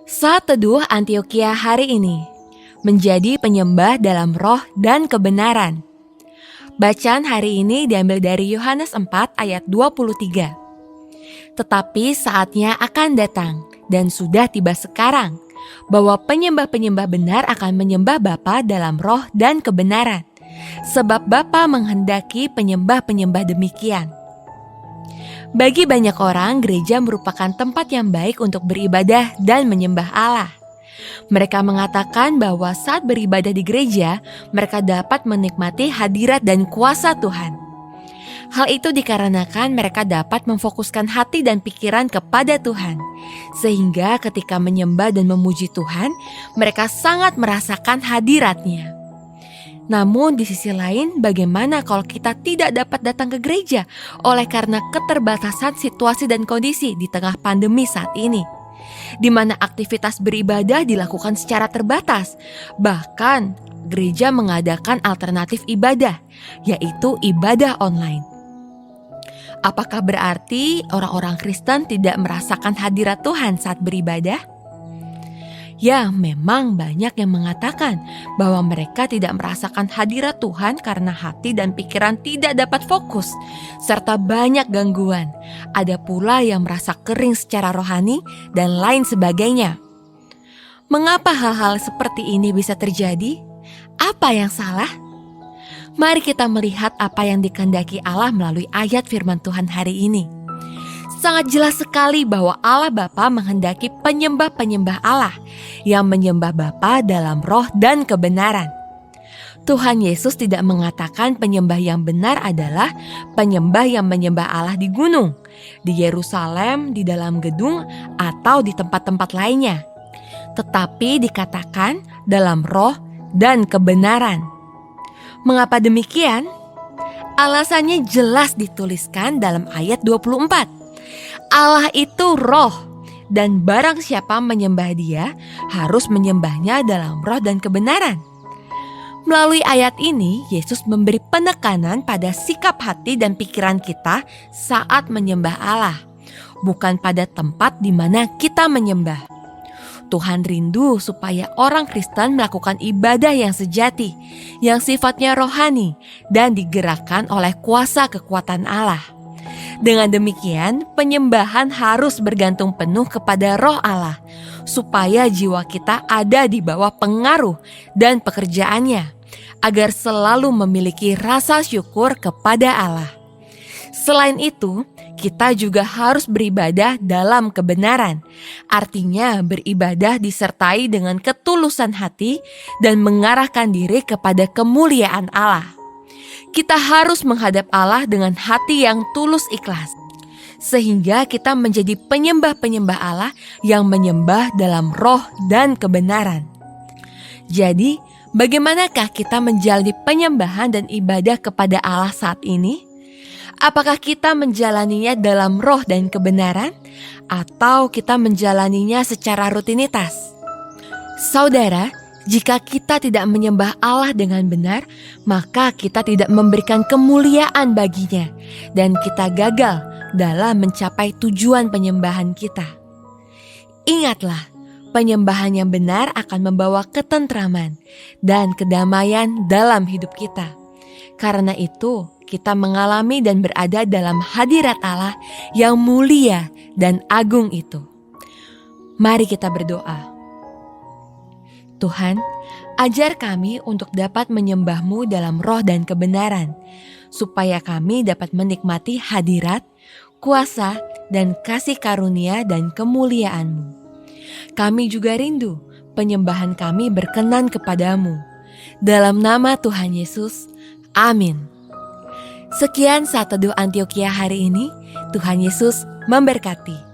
Saat Teduh Antioquia hari ini, menjadi penyembah dalam roh dan kebenaran. Bacaan hari ini diambil dari Yohanes 4 ayat 23. Tetapi saatnya akan datang, dan sudah tiba sekarang, bahwa penyembah-penyembah benar akan menyembah Bapa dalam roh dan kebenaran. Sebab Bapa menghendaki penyembah-penyembah demikian. Bagi banyak orang, gereja merupakan tempat yang baik untuk beribadah dan menyembah Allah. Mereka mengatakan bahwa saat beribadah di gereja, mereka dapat menikmati hadirat dan kuasa Tuhan. Hal itu dikarenakan mereka dapat memfokuskan hati dan pikiran kepada Tuhan. Sehingga ketika menyembah dan memuji Tuhan, mereka sangat merasakan hadirat-Nya. Namun di sisi lain, bagaimana kalau kita tidak dapat datang ke gereja oleh karena keterbatasan situasi dan kondisi di tengah pandemi saat ini, di mana aktivitas beribadah dilakukan secara terbatas. Bahkan gereja mengadakan alternatif ibadah, yaitu ibadah online. Apakah berarti orang-orang Kristen tidak merasakan hadirat Tuhan saat beribadah? Ya, memang banyak yang mengatakan bahwa mereka tidak merasakan hadirat Tuhan karena hati dan pikiran tidak dapat fokus, serta banyak gangguan. Ada pula yang merasa kering secara rohani dan lain sebagainya. Mengapa hal-hal seperti ini bisa terjadi? Apa yang salah? Mari kita melihat apa yang dikehendaki Allah melalui ayat firman Tuhan hari ini. Sangat jelas sekali bahwa Allah Bapa menghendaki penyembah-penyembah Allah yang menyembah Bapa dalam roh dan kebenaran. Tuhan Yesus tidak mengatakan penyembah yang benar adalah penyembah yang menyembah Allah di gunung, di Yerusalem, di dalam gedung, atau di tempat-tempat lainnya. Tetapi dikatakan dalam roh dan kebenaran. Mengapa demikian? Alasannya jelas dituliskan dalam ayat 24. Allah itu roh, dan barang siapa menyembah Dia harus menyembahnya dalam roh dan kebenaran. Melalui ayat ini, Yesus memberi penekanan pada sikap hati dan pikiran kita saat menyembah Allah, bukan pada tempat di mana kita menyembah. Tuhan rindu supaya orang Kristen melakukan ibadah yang sejati, yang sifatnya rohani, dan digerakkan oleh kuasa kekuatan Allah. Dengan demikian, penyembahan harus bergantung penuh kepada roh Allah, supaya jiwa kita ada di bawah pengaruh dan pekerjaannya, agar selalu memiliki rasa syukur kepada Allah. Selain itu, kita juga harus beribadah dalam kebenaran. Artinya beribadah disertai dengan ketulusan hati dan mengarahkan diri kepada kemuliaan Allah. Kita harus menghadap Allah dengan hati yang tulus ikhlas, sehingga kita menjadi penyembah-penyembah Allah yang menyembah dalam roh dan kebenaran. Jadi, bagaimanakah kita menjalani penyembahan dan ibadah kepada Allah saat ini? Apakah kita menjalaninya dalam roh dan kebenaran, atau kita menjalaninya secara rutinitas? Saudara, jika kita tidak menyembah Allah dengan benar, maka kita tidak memberikan kemuliaan baginya, dan kita gagal dalam mencapai tujuan penyembahan kita. Ingatlah, penyembahan yang benar akan membawa ketentraman dan kedamaian dalam hidup kita. Karena itu, kita mengalami dan berada dalam hadirat Allah yang mulia dan agung itu. Mari kita berdoa. Tuhan, ajar kami untuk dapat menyembah-Mu dalam roh dan kebenaran, supaya kami dapat menikmati hadirat, kuasa, dan kasih karunia dan kemuliaan-Mu. Kami juga rindu penyembahan kami berkenan kepadamu. Dalam nama Tuhan Yesus, amin. Sekian Saat Teduh Antioquia hari ini. Tuhan Yesus memberkati.